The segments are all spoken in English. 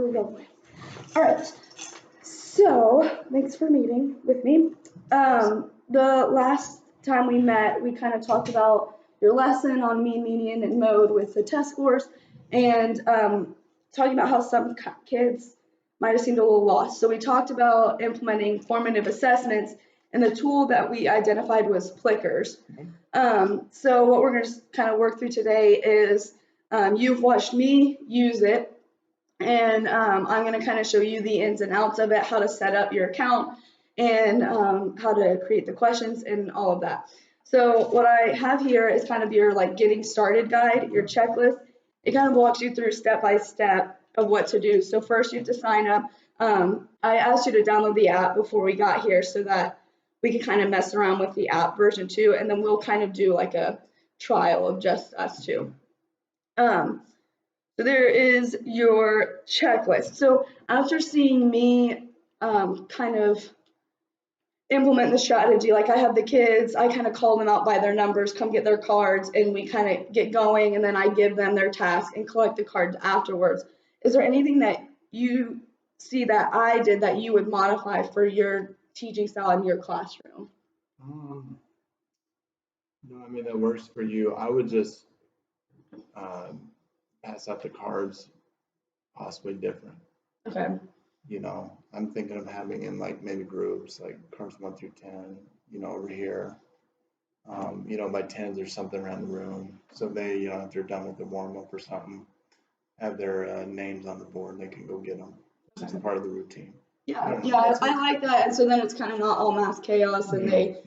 Lovely. All right. So, thanks for meeting with me. The last time we met, we kind of talked about your lesson on mean, median, and mode with the test scores, and talking about how some kids might have seemed a little lost. So we talked about implementing formative assessments, and the tool that we identified was Plickers. So what we're going to kind of work through today is you've watched me use it, and I'm going to kind of show you the ins and outs of it, how to set up your account, and how to create the questions and all of that. So what I have here is kind of your like getting started guide, your checklist. It kind of walks you through step by step of what to do. So first you have to sign up. I asked you to download the app before we got here so that we can kind of mess around with the app version 2, and then we'll kind of do like a trial of just us two. So there is your checklist. So after seeing me kind of implement the strategy, like I have the kids, I kind of call them out by their numbers, come get their cards, and we kind of get going, and then I give them their task and collect the cards afterwards. Is there anything that you see that I did that you would modify for your teaching style in your classroom? No, I mean, that works for you. I would just pass out the cards possibly different. Okay. You know, I'm thinking of having in like maybe groups, like cards 1 through 10, you know, over here. You know, by 10s or something around the room. So they, you know, if they're done with the warm up or something, have their names on the board and they can go get them. It's just part of the routine. Yeah, I like that. And so then it's kind of not all mass chaos, and they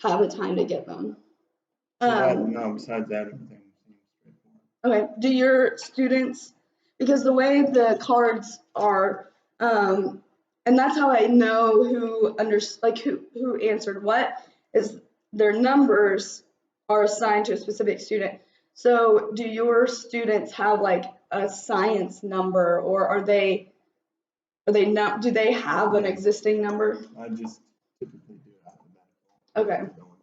have a time to get them. No, besides that, everything seems straightforward. Okay. Do your students, because the way the cards are, and that's how I know who answered what, is their numbers are assigned to a specific student. So do your students have like a science number, or are they not, do they have an existing number? I just typically do alphabetical.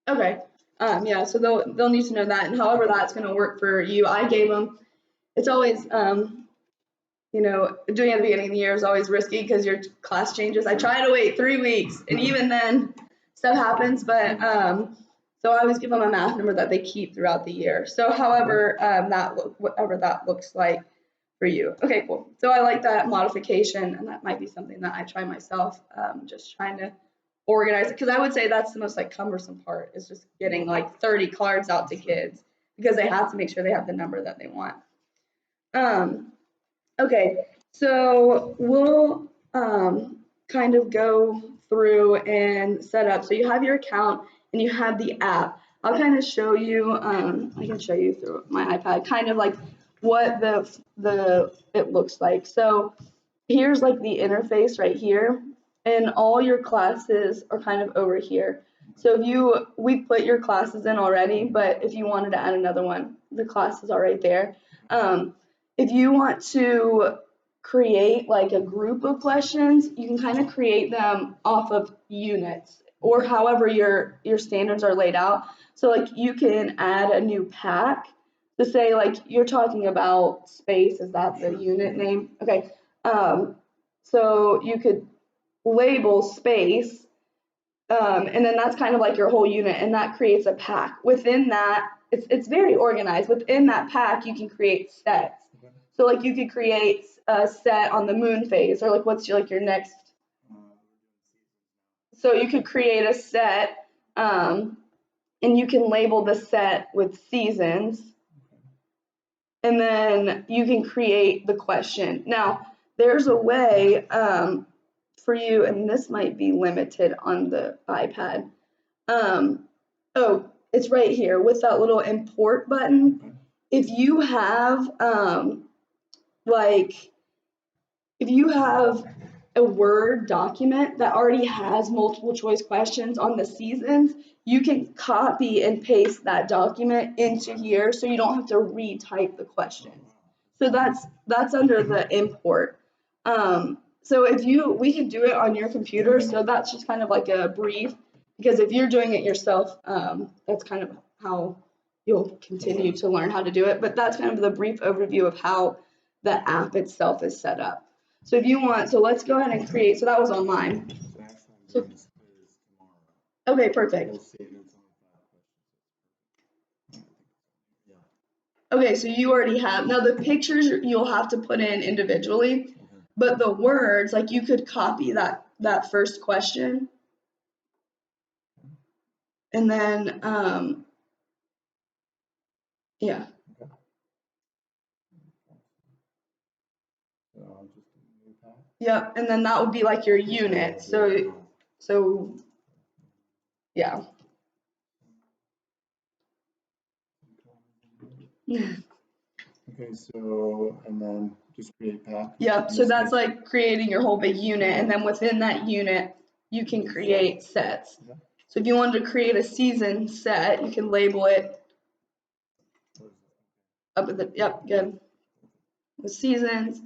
Okay. Yeah, so they'll need to know that, and however that's going to work for you. I gave them, it's always, you know, doing it at the beginning of the year is always risky because your class changes. I try to wait 3 weeks, and even then stuff happens, but so I always give them a math number that they keep throughout the year. So however whatever that looks like for you. Okay, cool. So I like that modification, and that might be something that I try myself, just trying to organize it, because I would say that's the most like cumbersome part, is just getting like 30 cards out to kids, because they have to make sure they have the number that they want. Okay, so we'll kind of go through and set up. So you have your account and you have the app. I'll kind of show you, I can show you through my iPad, kind of like what it looks like. So here's like the interface right here, and all your classes are kind of over here. So we've put your classes in already, but if you wanted to add another one, the classes are right there. If you want to create like a group of questions, you can kind of create them off of units, or however your standards are laid out. So like you can add a new pack to say, like, you're talking about space, is that the unit name? Okay. So you could label space, and then that's kind of like your whole unit, and that creates a pack. Within that, it's very organized. Within that pack, you can create sets. So like you could create a set on the moon phase, or like what's your next. So you could create a set, and you can label the set with seasons, and then you can create the question. Now, there's a way for you, and this might be limited on the iPad. Oh, it's right here with that little import button. If you have if you have a Word document that already has multiple choice questions on the seasons, you can copy and paste that document into here, so you don't have to retype the questions. So that's under the import. So we can do it on your computer. So that's just kind of like a brief, because if you're doing it yourself, that's kind of how you'll continue to learn how to do it. But that's kind of the brief overview of how the app itself is set up. So if you want, so let's go ahead and create, so that was online. So actually, I'm doing this quiz tomorrow. Okay, perfect. We'll see if it's only 5 questions. Okay, so you already have, now the pictures you'll have to put in individually, but the words, like you could copy that first question. And then, yeah. Okay. So I'll just do new pack. Yep, and then that would be like your unit. So yeah. Okay, so, and then just create pack. Yep, so that's like creating your whole big unit, and then within that unit, you can create sets. Okay. So if you wanted to create a season set, you can label it up at the, yep, good. With seasons.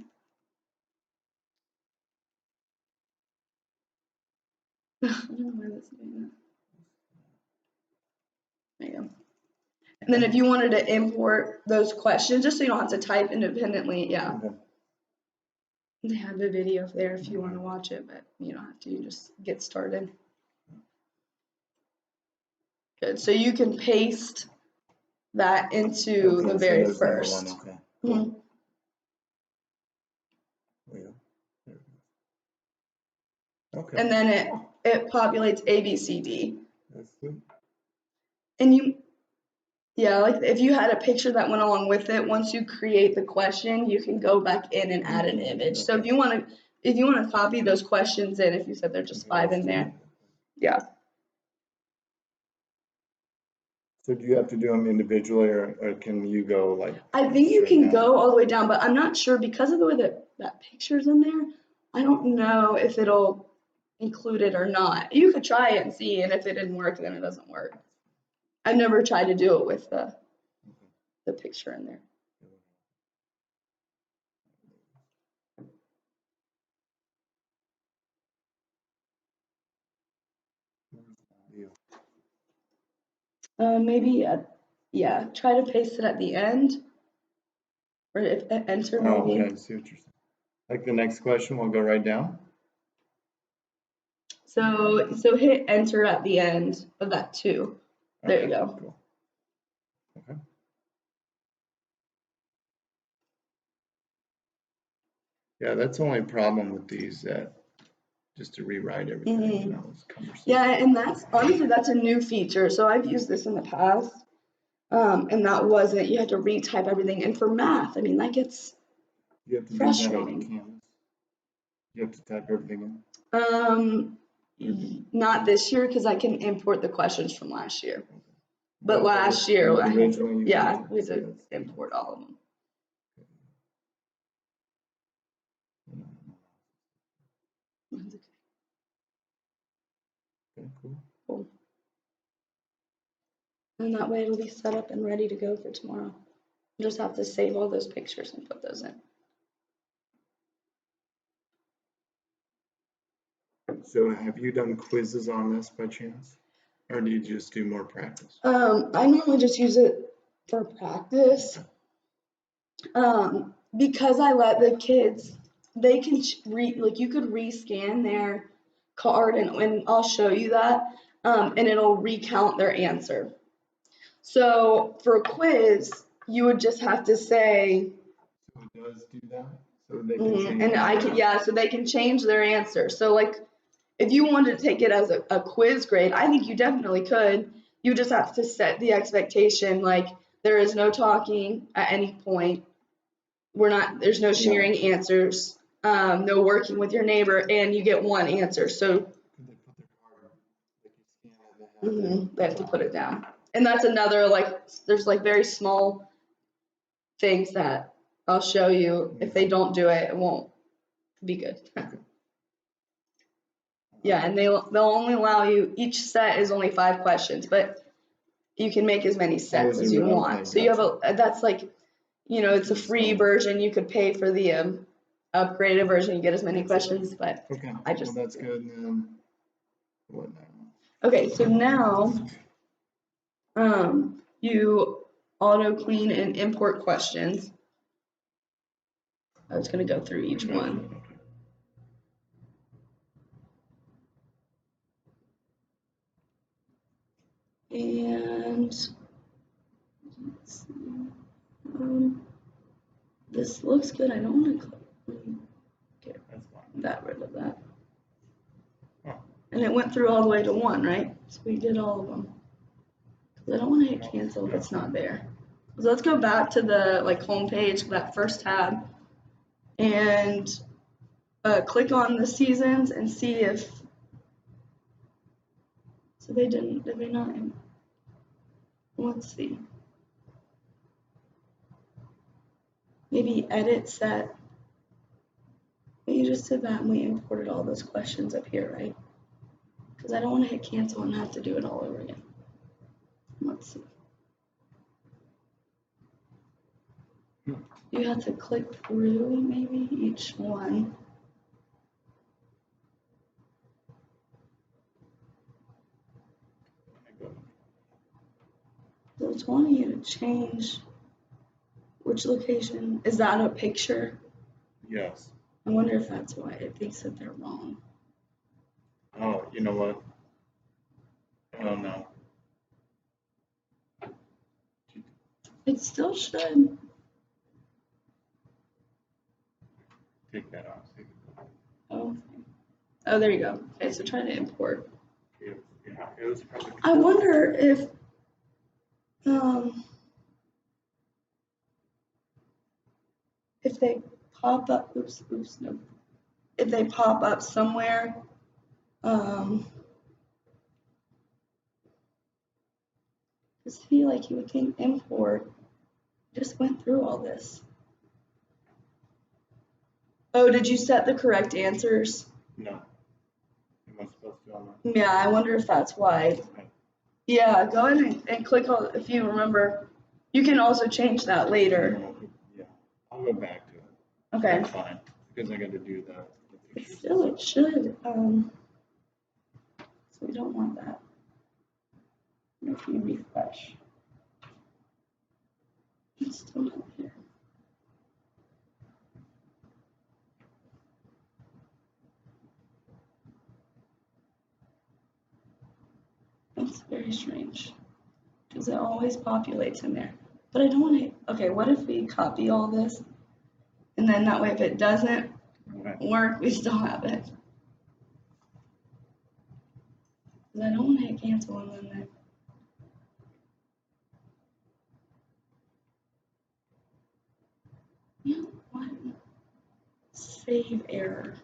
I don't know why that's doing that. There you go. And then if you wanted to import those questions, just so you don't have to type independently, yeah. Okay. They have a video there if you want to watch it, but you don't have to, you just get started. Good, so you can paste that into Okay, the so very there's number first. one, okay. Mhm. There you go. There it goes. Okay. And then it populates A, B, C, D. That's sweet. And you, yeah, like if you had a picture that went along with it, once you create the question, you can go back in and add an image. So if you want to copy those questions in, if you said there's just 5 in there, yeah. So do you have to do them individually, or can you go like? I think you straight can down? go all the way down, but I'm not sure because of the way that picture's in there. I don't know if it'll include it or not. You could try it and see, and if it didn't work, then it doesn't work. I've never tried to do it with the picture in there. Maybe, yeah, try to paste it at the end, or if enter Oh, maybe. okay, I see what you're saying. Like the next question will go right down? So hit enter at the end of that too. There you Okay, go. cool. Okay. Yeah, that's the only problem with these, just to rewrite everything, you know, is cumbersome. Yeah, and that's honestly that's a new feature. So I've used this in the past, and that wasn't. You had to retype everything. And for math, I mean that gets You have to frustrating. do that on Canvas? You have to type everything in? Not this year because I can import the questions from last year. But But last year, I had to, originally, yeah, we had to import all of them. Okay, cool. Cool. And that way it'll be set up and ready to go for tomorrow. You just have to save all those pictures and put those in. So have you done quizzes on this by chance? Or do you just do more practice? I normally just use it for practice. Because I let the kids, they can like you could rescan their card and I'll show you that, and it'll recount their answer. So for a quiz, you would just have to say. So it does do that? So they can change And I can, yeah, so they can change their answer. So like, if you wanted to take it as a quiz grade, I think you definitely could. You just have to set the expectation, like there is no talking at any point. There's no sharing answers, no working with your neighbor, and you get one answer. So Could they put their card, like you scan it, they have to put it down. And that's another, like, there's like very small things that I'll show you. If they don't do it, it won't be good. Yeah, and they'll only allow you, each set is only 5 questions, but you can make as many sets as you want. So you have that's like, it's a free version. You could pay for the upgraded version. You get as many questions, but okay, I just. well, that's good. And then what now? Okay, so now you auto clean and import questions. I was going to go through each one. And let's see. This looks good. I don't want to get rid of that. And it went through all the way to 1, right? So we did all of them. Because I don't want to hit cancel if it's not there. So let's go back to the home page, that first tab, and click on the seasons and see if. So they didn't. Did they not? Let's see. Maybe edit set. We just did that and we imported all those questions up here, right? Because I don't want to hit cancel and have to do it all over again. Let's see. You have to click through maybe each one. So it's wanting you to change which location. Is that a picture? Yes. I wonder if that's why it thinks that they're wrong. Oh, you know what? I don't know. It still should. Take that off. Oh, okay. Oh, there you go. Okay, so try to import. Yeah, it was probably. I wonder if they pop up. Oops, no. If they pop up somewhere, just feel like you would think import just went through all this. Oh, did you set the correct answers? No. Am I supposed to on that? Yeah, I wonder if that's why. Yeah, go ahead and click on, if you remember. You can also change that later. Yeah, I'll go back to it. Okay. That's fine, because I got to do that. But still, it should. So we don't want that. If you refresh, it's still not here. That's very strange, because it always populates in there. But I don't want to. Okay, what if we copy all this, and then that way, if it doesn't work, we still have it. Because I don't want to hit cancel and then that. Yeah, what? Save error.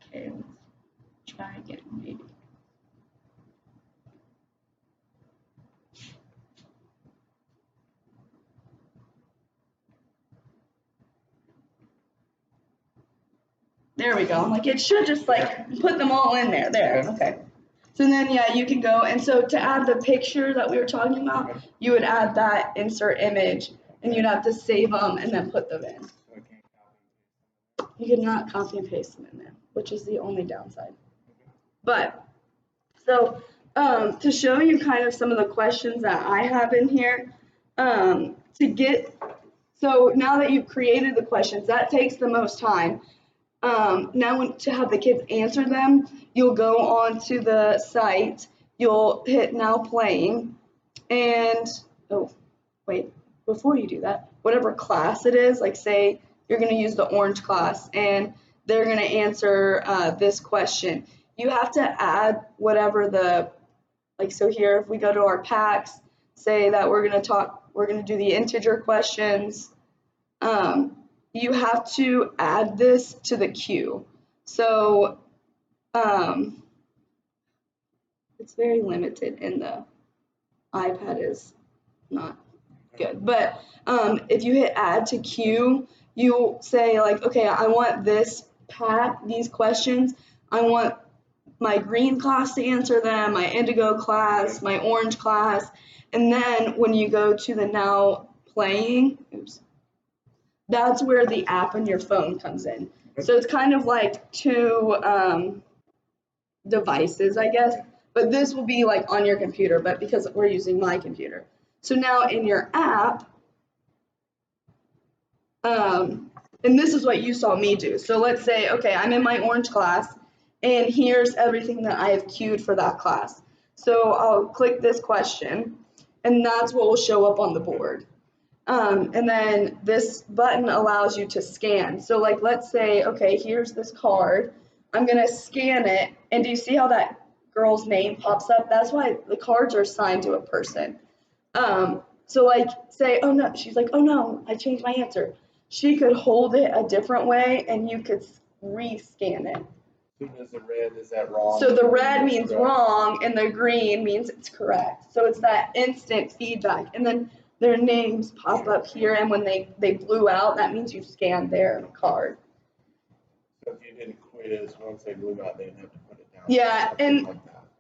Okay, let's try again, maybe. There we go. Like it should just put them all in there. There. Okay. So then yeah, you can go, and so to add the picture that we were talking about, you would add that insert image, and you'd have to save them and then put them in. You cannot copy and paste them in there, which is the only downside. But so to show you kind of some of the questions that I have in here, so now that you've created the questions, that takes the most time. Now to have the kids answer them, you'll go on to the site, you'll hit now playing, and oh wait, before you do that, whatever class it is, like say you're going to use the orange class and they're going to answer this question, you have to add whatever so here if we go to our packs, say that we're going to do the integer questions, you have to add this to the queue. So it's very limited, and the iPad is not good. But if you hit add to queue, you say okay, I want this pack, these questions. I want my green class to answer them, my indigo class, my orange class, and then when you go to the now playing, that's where the app on your phone comes in. So it's kind of like two devices, I guess, but this will be on your computer, but because we're using my computer. So now in your app, And this is what you saw me do. So let's say, okay, I'm in my orange class, and here's everything that I have queued for that class. So I'll click this question, and that's what will show up on the board. And then this button allows you to scan. So like, let's say, okay, here's this card. I'm gonna scan it, and do you see how that girl's name pops up? That's why the cards are assigned to a person. So like, say, oh no, she's like, oh no, I changed my answer. She could hold it a different way, and you could re-scan it. Soon as the red, is that wrong? So the red means wrong, and the green means it's correct. So it's that instant feedback. And then their names pop up here, and when they blew out, that means you scanned their card. So if you didn't quiz, once they blew out, they didn't have to put it down. Yeah,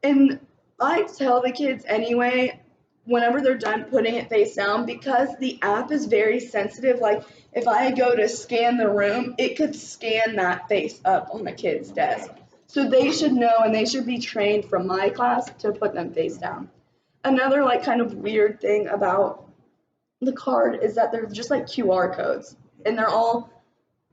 and I tell the kids anyway, whenever they're done putting it face down, because the app is very sensitive. Like if I go to scan the room, it could scan that face up on the kid's desk. So they should know, and they should be trained from my class to put them face down. Another like kind of weird thing about the card is that they're just like QR codes, and they're all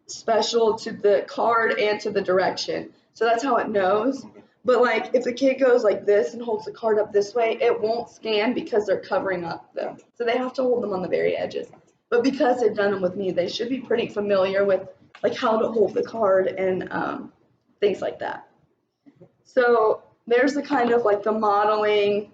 special to the card and to the direction. So that's how it knows. But like if the kid goes like this and holds the card up this way, it won't scan because they're covering up them. So they have to hold them on the very edges. But because they've done them with me, they should be pretty familiar with like how to hold the card and things like that. So there's the kind of like the modeling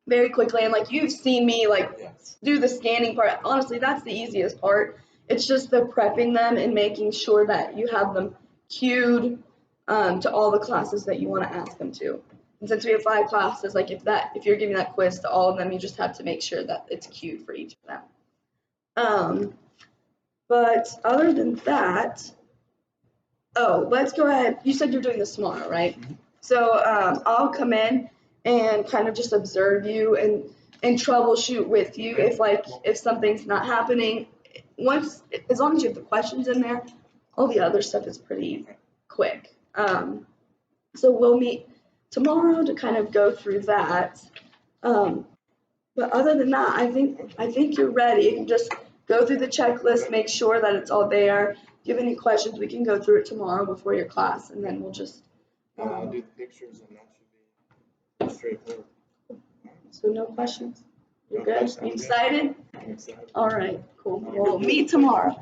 very quickly, and like you've seen me like do the scanning part. Honestly, that's the easiest part. It's just the prepping them and making sure that you have them queued to all the classes that you want to ask them to. And since we have 5 classes, like if you're giving that quiz to all of them, you just have to make sure that it's queued for each of them. But other than that, oh, let's go ahead. You said you're doing this tomorrow, right? Mm-hmm. So I'll come in and kind of just observe you and troubleshoot with you if something's not happening. As long as you have the questions in there, all the other stuff is pretty quick. So we'll meet tomorrow to kind of go through that. But other than that, I think you're ready. You can just go through the checklist, make sure that it's all there. If you have any questions, we can go through it tomorrow before your class, and then we'll just. I'll do the pictures, and that should be straightforward. So no questions? You're good? You excited? I'm excited. All right, cool. We'll meet tomorrow.